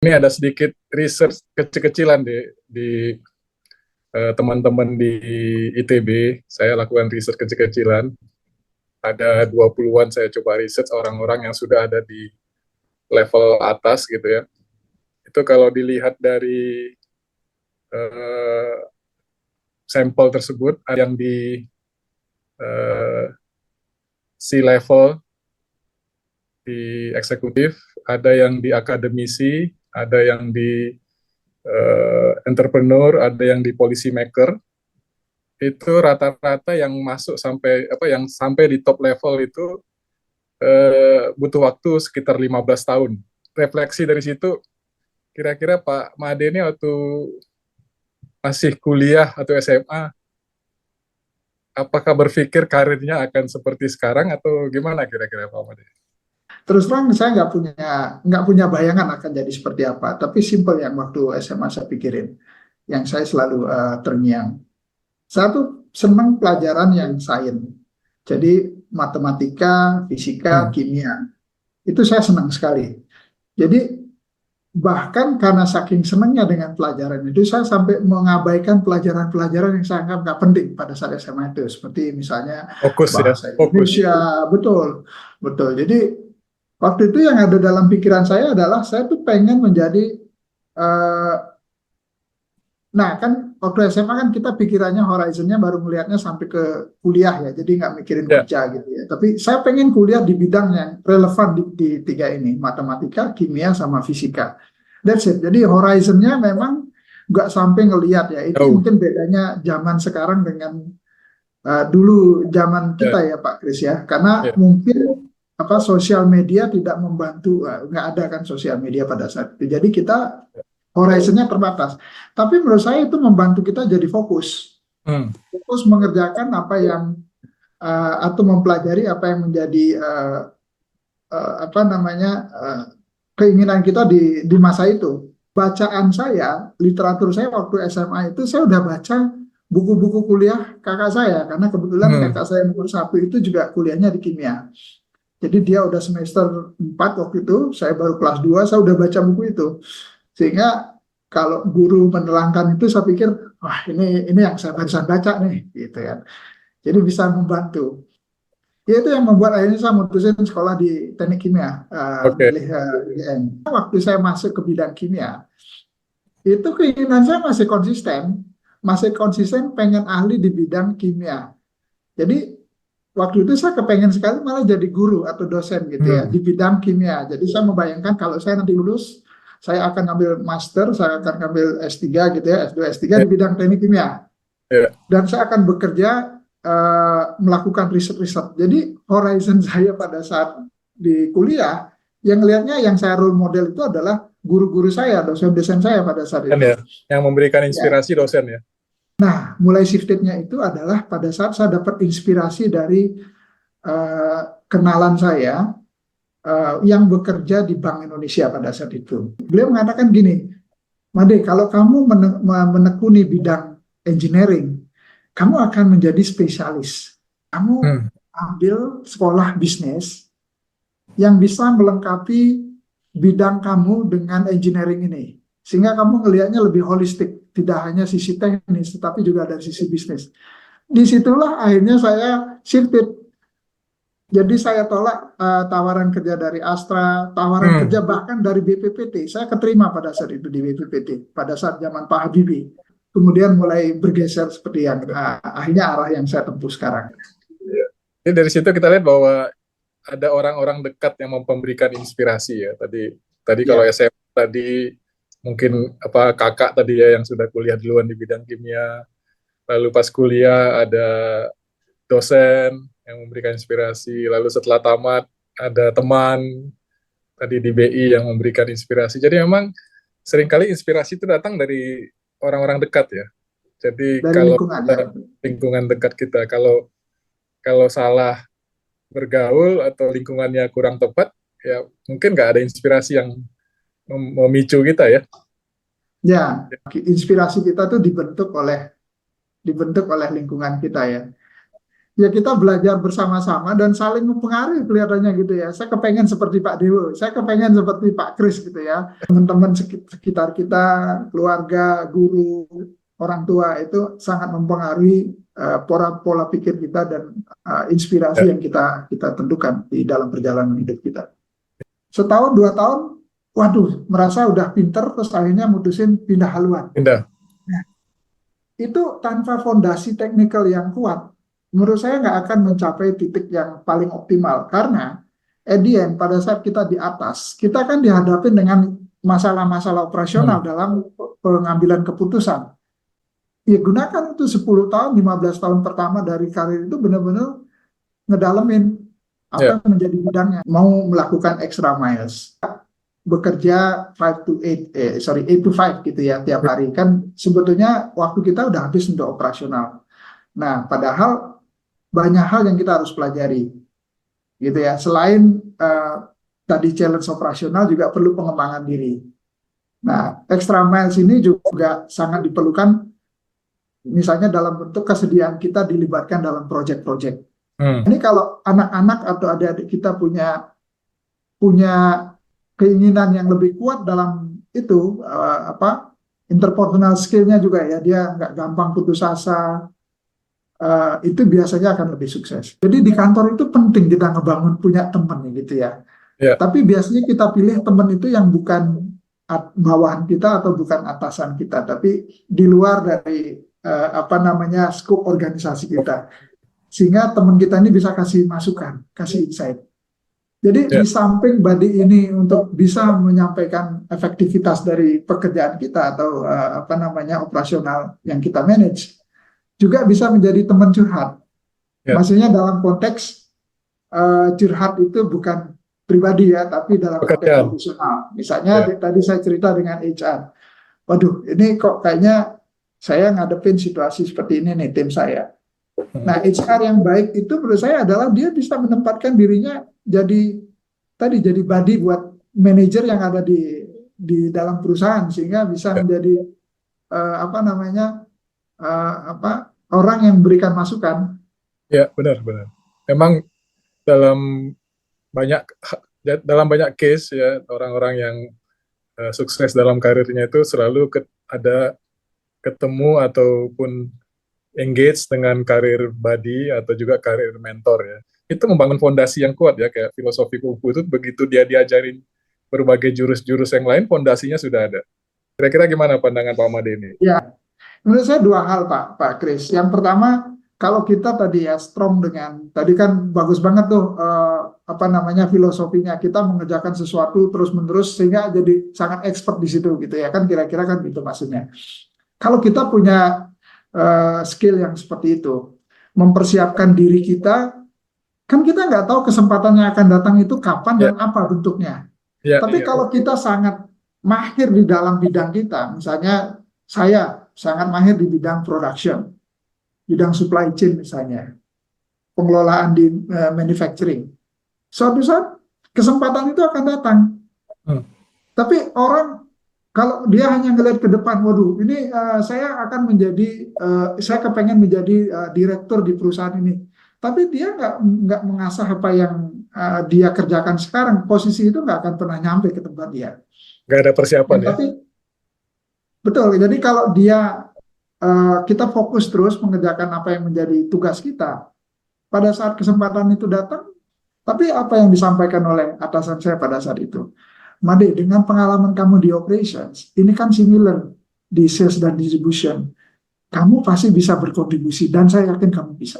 ini ada sedikit research kecil-kecilan di teman-teman di ITB. Saya lakukan research kecil-kecilan. Ada 20-an saya coba research orang-orang yang sudah ada di level atas gitu ya. Itu kalau dilihat dari sampel tersebut, ada yang di C-level, di eksekutif, ada yang di akademisi, ada yang di entrepreneur, ada yang di policy maker. Itu rata-rata yang masuk sampai yang sampai di top level itu butuh waktu sekitar 15 tahun. Refleksi dari situ, kira-kira Pak Made ini waktu masih kuliah atau SMA, apakah berpikir karirnya akan seperti sekarang atau gimana kira-kira Pak Made? Terus terang saya nggak punya bayangan akan jadi seperti apa. Tapi simple yang waktu SMA saya pikirin, yang saya selalu terngiang. Saya tuh senang pelajaran yang sains. Jadi matematika, fisika, kimia. Itu saya senang sekali. Jadi bahkan karena saking senangnya dengan pelajaran itu, saya sampai mengabaikan pelajaran-pelajaran yang saya anggap nggak penting pada saat SMA itu. Seperti misalnya Fokus ya, bahasa Indonesia, betul, betul. Jadi waktu itu yang ada dalam pikiran saya adalah saya tuh pengen menjadi, eh, nah kan waktu SMA kan kita pikirannya horizonnya baru melihatnya sampai ke kuliah ya, jadi nggak mikirin ya. kerja gitu ya. Tapi saya pengen kuliah di bidang yang relevan di tiga ini, matematika, kimia, sama fisika. That's it. Jadi horizonnya memang nggak sampai ngelihat ya. Itu mungkin bedanya zaman sekarang dengan dulu zaman kita ya Pak Kris ya. Karena mungkin sosial media tidak membantu, nggak ada kan sosial media pada saat itu. Jadi kita horizonnya terbatas. Tapi menurut saya itu membantu kita jadi fokus. Fokus mengerjakan apa yang atau mempelajari apa yang menjadi keinginan kita di masa itu. Bacaan saya, literatur saya waktu SMA itu saya udah baca buku-buku kuliah kakak saya, karena kebetulan kakak saya nomor 1 itu juga kuliahnya di kimia. Jadi dia udah semester 4 waktu itu, saya baru kelas 2, saya udah baca buku itu. Sehingga kalau guru menerangkan itu saya pikir, wah ini yang saya barusan baca nih, gitu kan. Jadi bisa membantu. Ya itu yang membuat akhirnya saya memutuskan sekolah di teknik kimia, milih UGM. Waktu saya masuk ke bidang kimia, itu keinginan saya masih konsisten pengen ahli di bidang kimia. Jadi waktu itu saya kepengen sekali malah jadi guru atau dosen gitu ya di bidang kimia. Jadi saya membayangkan kalau saya nanti lulus, saya akan ngambil master, saya akan ngambil S3 gitu ya, S2, S3 di bidang teknik kimia. Dan saya akan bekerja melakukan riset-riset. Jadi horizon saya pada saat di kuliah, yang ngelihatnya yang saya role model itu adalah guru-guru saya, dosen-dosen saya pada saat itu. Yang memberikan inspirasi dosen ya. Nah, mulai shiftednya itu adalah pada saat saya dapat inspirasi dari kenalan saya yang bekerja di Bank Indonesia pada saat itu. Beliau mengatakan gini, Made, kalau kamu menekuni bidang engineering, kamu akan menjadi spesialis. Kamu ambil sekolah bisnis yang bisa melengkapi bidang kamu dengan engineering ini. Sehingga kamu ngelihatnya lebih holistik. Tidak hanya sisi teknis, tetapi juga dari sisi bisnis. Disitulah akhirnya saya shifted. Jadi saya tolak tawaran kerja dari Astra, tawaran kerja bahkan dari BPPT. Saya keterima pada saat itu di BPPT, pada saat zaman Pak Habibie. Kemudian mulai bergeser seperti yang akhirnya arah yang saya tempuh sekarang. Jadi dari situ kita lihat bahwa ada orang-orang dekat yang memberikan inspirasi ya. Tadi kalau SMA tadi mungkin kakak tadi ya yang sudah kuliah duluan di bidang kimia. Lalu pas kuliah ada dosen yang memberikan inspirasi. Lalu setelah tamat ada teman tadi di BI yang memberikan inspirasi. Jadi memang seringkali inspirasi itu datang dari orang-orang dekat ya. Jadi dari kalau lingkungan dekat kita, kalau salah bergaul atau lingkungannya kurang tepat, ya mungkin nggak ada inspirasi yang memicu kita ya. Ya, inspirasi kita tuh dibentuk oleh lingkungan kita ya. ya kita belajar bersama-sama dan saling mempengaruhi kelihatannya gitu ya. Saya kepengen seperti Pak Dewo, saya kepengen seperti Pak Kris gitu ya. Teman-teman sekitar kita, keluarga, guru, orang tua itu sangat mempengaruhi pola pola pikir kita dan inspirasi Ya, yang kita tentukan di dalam perjalanan hidup kita. Setahun 2 tahun, waduh, merasa udah pinter, terus akhirnya mutusin pindah haluan. pindah. Nah, itu tanpa fondasi teknikal yang kuat, menurut saya nggak akan mencapai titik yang paling optimal. Karena at the end, pada saat kita di atas, kita kan dihadapin dengan masalah-masalah operasional Hmm. dalam pengambilan keputusan. Ya gunakan itu 10 tahun, 15 tahun pertama dari karir itu benar-benar ngedalemin apa Ya, yang menjadi bidangnya. Mau melakukan extra miles, bekerja 5 to 8, 8 to 5 gitu ya tiap hari. Kan sebetulnya waktu kita udah habis untuk operasional. Nah, padahal banyak hal yang kita harus pelajari gitu ya. Selain tadi challenge operasional juga perlu pengembangan diri. Nah, extra miles ini juga sangat diperlukan misalnya dalam bentuk kesediaan kita dilibatkan dalam proyek-proyek. hmm. Ini kalau anak-anak atau adik-adik kita punya punya keinginan yang lebih kuat dalam itu apa interpersonal skillnya juga ya, dia nggak gampang putus asa, itu biasanya akan lebih sukses. Jadi di kantor itu penting kita ngebangun punya teman gitu ya. Ya, Tapi biasanya kita pilih teman itu yang bukan bawahan kita atau bukan atasan kita, tapi di luar dari apa namanya skop organisasi kita, sehingga teman kita ini bisa kasih masukan, kasih insight. Jadi ya, di samping body ini untuk bisa menyampaikan efektivitas dari pekerjaan kita atau apa namanya operasional yang kita manage, juga bisa menjadi teman curhat. ya. Maksudnya dalam konteks curhat itu bukan pribadi ya, tapi dalam konteks Pekerjaan. profesional. Misalnya Ya. tadi saya cerita dengan HR, waduh ini kok kayaknya saya ngadepin situasi seperti ini nih tim saya. Nah, HR yang baik itu menurut saya adalah dia bisa menempatkan dirinya jadi body buat manajer yang ada di dalam perusahaan sehingga bisa Ya, menjadi apa namanya apa orang yang memberikan masukan. ya, benar-benar. Memang dalam banyak dalam banyak case ya orang-orang yang sukses dalam karirnya itu selalu ada ketemu ataupun engage dengan karir buddy atau juga karir mentor ya. Itu membangun fondasi yang kuat ya, kayak filosofi kungfu itu begitu dia diajarin berbagai jurus-jurus yang lain, fondasinya sudah ada. Kira-kira gimana pandangan Pak Made ini? Ya, menurut saya dua hal Pak Kris. Yang pertama, kalau kita tadi ya strong dengan tadi kan bagus banget tuh apa namanya filosofinya kita mengerjakan sesuatu terus-menerus sehingga jadi sangat expert di situ gitu ya kan kira-kira kan gitu maksudnya. Kalau kita punya skill yang seperti itu, mempersiapkan diri kita, kan kita nggak tahu kesempatan yang akan datang itu kapan Ya, dan apa bentuknya. ya, Tapi ya, kalau kita sangat mahir di dalam bidang kita, misalnya saya sangat mahir di bidang production, bidang supply chain misalnya, pengelolaan di manufacturing. Suatu saat kesempatan itu akan datang. hmm, Tapi orang kalau dia hanya ngelihat ke depan, waduh, ini saya akan menjadi, saya kepengen menjadi direktur di perusahaan ini. Tapi dia nggak mengasah apa yang dia kerjakan sekarang, posisi itu nggak akan pernah nyampe ke tempat dia. nggak ada persiapan Ya, ya. tapi betul. Jadi kalau kita fokus terus mengerjakan apa yang menjadi tugas kita, pada saat kesempatan itu datang, tapi apa yang disampaikan oleh atasan saya pada saat itu? Made, dengan pengalaman kamu di operations, ini kan similar di sales dan distribution. Kamu pasti bisa berkontribusi dan saya yakin kamu bisa.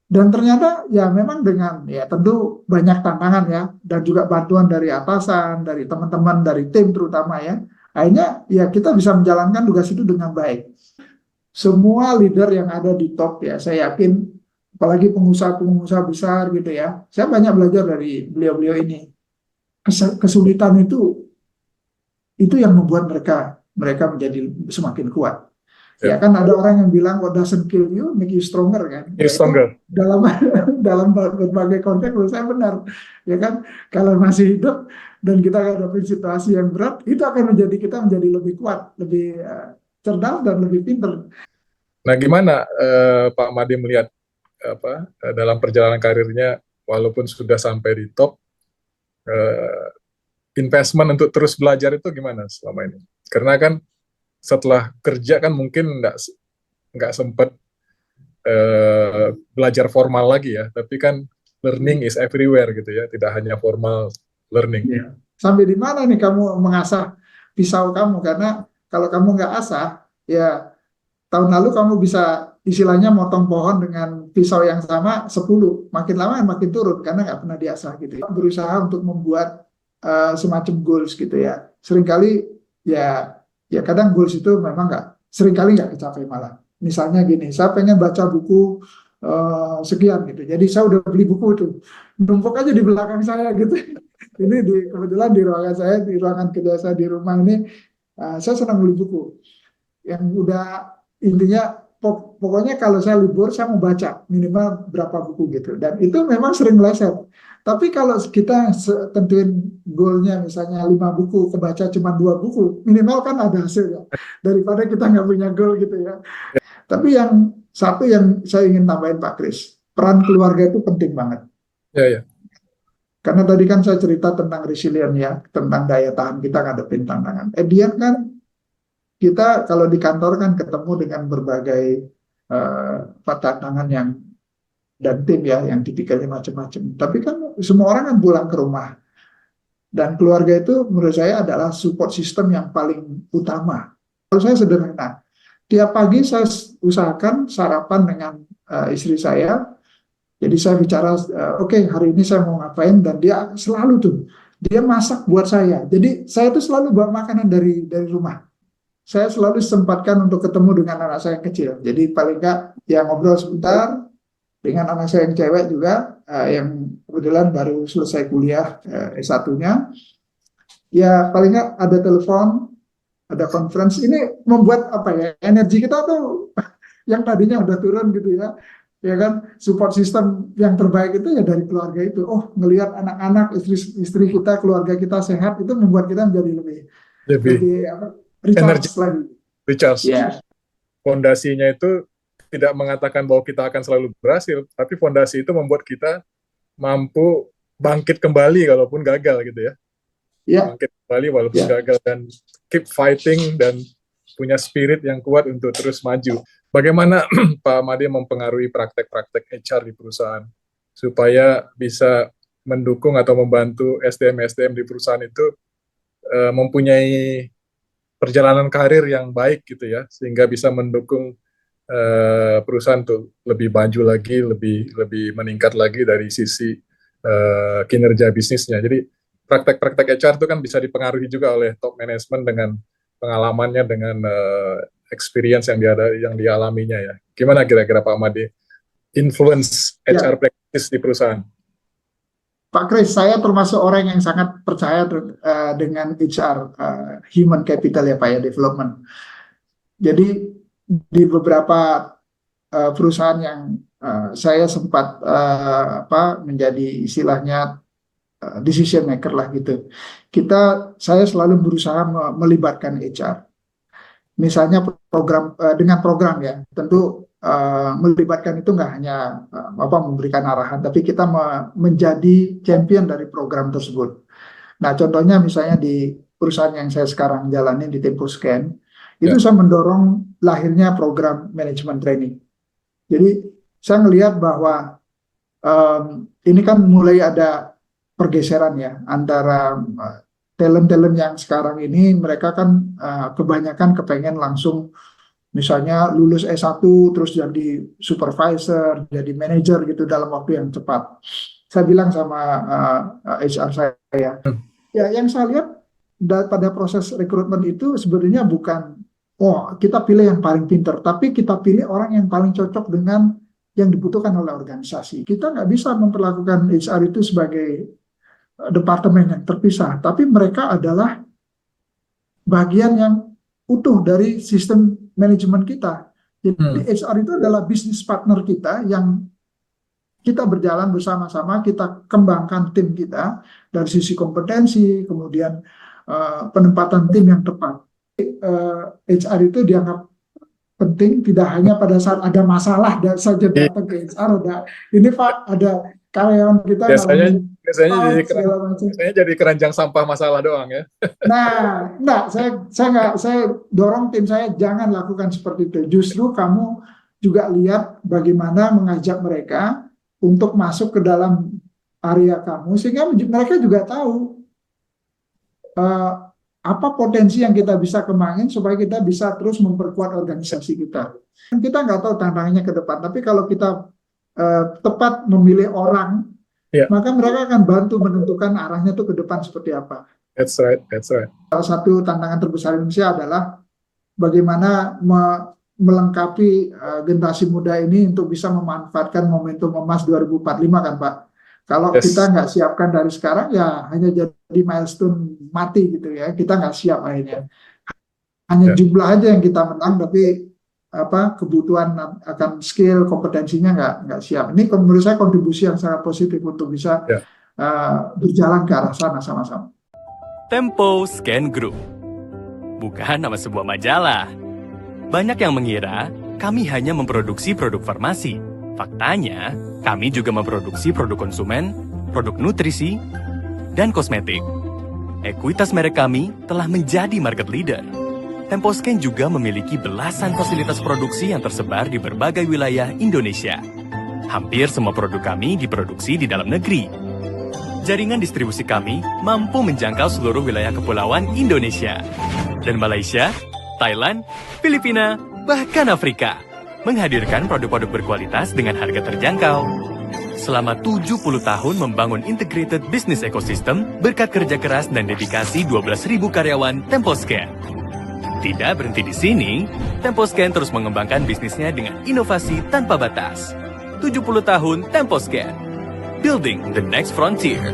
Dan ternyata ya memang dengan ya tentu banyak tantangan ya dan juga bantuan dari atasan, dari teman-teman, dari tim terutama ya. Akhirnya ya kita bisa menjalankan tugas itu dengan baik. Semua leader yang ada di top ya, saya yakin apalagi pengusaha-pengusaha besar gitu ya. Saya banyak belajar dari beliau-beliau ini. Kesulitan itu yang membuat mereka menjadi semakin kuat. Ya Ya. kan ada orang yang bilang what doesn't kill you make you stronger kan. You're Ya itu stronger. dalam dalam berbagai konteks menurut saya benar. Ya kan kalau masih hidup dan kita hadapi situasi yang berat itu akan menjadi kita menjadi lebih kuat, lebih cerdas dan lebih pintar. Nah, gimana Pak Made melihat dalam perjalanan karirnya walaupun sudah sampai di top, investment untuk terus belajar itu gimana selama ini? Karena kan setelah kerja kan mungkin nggak sempat belajar formal lagi ya, tapi kan learning is everywhere gitu ya, tidak hanya formal learning. Ya. Sampai di mana nih kamu mengasah pisau kamu? Karena kalau kamu nggak asah, ya tahun lalu kamu bisa istilahnya motong pohon dengan pisau yang sama 10, makin lama makin turun karena nggak pernah diasah gitu ya. Berusaha untuk membuat semacam goals gitu ya. Seringkali ya kadang goals itu memang seringkali nggak kecapai malah. Misalnya gini, saya pengen baca buku sekian gitu. Jadi saya udah beli buku itu, numpuk aja di belakang saya gitu. Ini kebetulan di ruangan saya, di ruangan kerja saya di rumah ini, saya senang beli buku yang udah intinya pokoknya kalau saya libur saya mau baca minimal berapa buku gitu, dan itu memang sering meleset. Tapi kalau kita tentuin goalnya misalnya 5 buku, kebaca cuma 2 buku, minimal kan ada hasilnya daripada kita nggak punya goal gitu ya. Tapi yang satu yang saya ingin tambahin Pak Kris, peran keluarga itu penting banget. Ya, ya. Karena tadi kan saya cerita tentang resilient ya, tentang daya tahan kita ngadepin tantangan. Edian kan kita kalau di kantor kan ketemu dengan berbagai tantangan dan tim ya yang tipikalnya macam-macam. Tapi kan semua orang kan pulang ke rumah, dan keluarga itu menurut saya adalah support system yang paling utama. Kalau saya sederhana, tiap pagi saya usahakan sarapan dengan istri saya. Jadi saya bicara, oke, hari ini saya mau ngapain, dan dia selalu tuh dia masak buat saya. Jadi saya tuh selalu bawa makanan dari rumah. Saya selalu sempatkan untuk ketemu dengan anak saya yang kecil. Jadi paling nggak ya ngobrol sebentar dengan anak saya yang cewek juga, yang kebetulan baru selesai kuliah S1-nya. Ya paling nggak ada telepon, ada conference. Ini membuat apa ya, energi kita tuh yang tadinya udah turun gitu ya. Ya kan, support system yang terbaik itu ya dari keluarga itu. Oh, ngelihat anak-anak, istri kita, keluarga kita sehat, itu membuat kita menjadi lebih energi recharge lagi. recharge. Ya. Fondasinya itu tidak mengatakan bahwa kita akan selalu berhasil, tapi fondasi itu membuat kita mampu bangkit kembali walaupun gagal gitu ya. Ya. Bangkit kembali walaupun gagal, dan keep fighting, dan punya spirit yang kuat untuk terus maju. Bagaimana Pak Made mempengaruhi praktek-praktek HR di perusahaan supaya bisa mendukung atau membantu SDM-SDM di perusahaan itu mempunyai perjalanan karir yang baik gitu ya, sehingga bisa mendukung perusahaan untuk lebih maju lagi, lebih meningkat lagi dari sisi kinerja bisnisnya. Jadi praktek-praktek HR itu kan bisa dipengaruhi juga oleh top management dengan pengalamannya, dengan experience yang dialaminya ya. Gimana kira-kira Pak Made influence HR practice di perusahaan? Pak Kris, saya termasuk orang yang sangat percaya dengan HR, human capital ya Pak ya, development. Jadi di beberapa perusahaan yang saya sempat menjadi istilahnya decision maker lah gitu, saya selalu berusaha melibatkan HR. Misalnya dengan program ya, tentu melibatkan itu nggak hanya memberikan arahan, tapi kita menjadi champion dari program tersebut. Nah, contohnya misalnya di perusahaan yang saya sekarang jalanin di Temposcan, itu saya mendorong lahirnya program manajemen training. Jadi saya melihat bahwa ini kan mulai ada pergeseran ya antara talent-talent yang sekarang ini, mereka kan kebanyakan kepengen langsung misalnya lulus S1 terus jadi supervisor, jadi manager gitu dalam waktu yang cepat. Saya bilang sama HR saya, ya yang saya lihat pada proses rekrutmen itu sebenarnya bukan, oh kita pilih yang paling pinter, tapi kita pilih orang yang paling cocok dengan yang dibutuhkan oleh organisasi. Kita nggak bisa memperlakukan HR itu sebagai departemen yang terpisah, tapi mereka adalah bagian yang utuh dari sistem manajemen kita. Jadi HR itu adalah bisnis partner kita yang kita berjalan bersama-sama, kita kembangkan tim kita dari sisi kompetensi, kemudian penempatan tim yang tepat. HR itu dianggap penting, tidak hanya pada saat ada masalah dan saja datang ke HR, ini Pak ada karyawan kita Biasanya biasanya jadi segala macam. biasanya jadi keranjang sampah masalah doang ya. Nah, enggak, saya dorong tim saya jangan lakukan seperti itu. Justru kamu juga lihat bagaimana mengajak mereka untuk masuk ke dalam area kamu, sehingga mereka juga tahu apa potensi yang kita bisa kembangin supaya kita bisa terus memperkuat organisasi kita. Kita nggak tahu tantangannya ke depan, tapi kalau kita tepat memilih orang, maka mereka akan bantu menentukan arahnya tuh ke depan seperti apa. That's right, that's right. Salah satu tantangan terbesar Indonesia adalah bagaimana melengkapi generasi muda ini untuk bisa memanfaatkan momentum emas 2045 kan Pak. Kalau kita nggak siapkan dari sekarang ya hanya jadi milestone mati gitu ya. Kita nggak siap akhirnya. Hanya jumlah aja yang kita menang, tapi kebutuhan akan skill, kompetensinya nggak siap. Ini menurut saya kontribusi yang sangat positif untuk bisa berjalan ke arah sana sama-sama. Tempo Scan Group bukan nama sebuah majalah. Banyak yang mengira kami hanya memproduksi produk farmasi. Faktanya, kami juga memproduksi produk konsumen, produk nutrisi, dan kosmetik. Ekuitas merek kami telah menjadi market leader. Temposcan juga memiliki belasan fasilitas produksi yang tersebar di berbagai wilayah Indonesia. Hampir semua produk kami diproduksi di dalam negeri. Jaringan distribusi kami mampu menjangkau seluruh wilayah kepulauan Indonesia dan Malaysia, Thailand, Filipina, bahkan Afrika, menghadirkan produk-produk berkualitas dengan harga terjangkau. Selama 70 tahun membangun integrated business ecosystem berkat kerja keras dan dedikasi 12.000 karyawan Temposcan. Tidak berhenti di sini, Temposcan terus mengembangkan bisnisnya dengan inovasi tanpa batas. 70 tahun Temposcan, building the next frontier.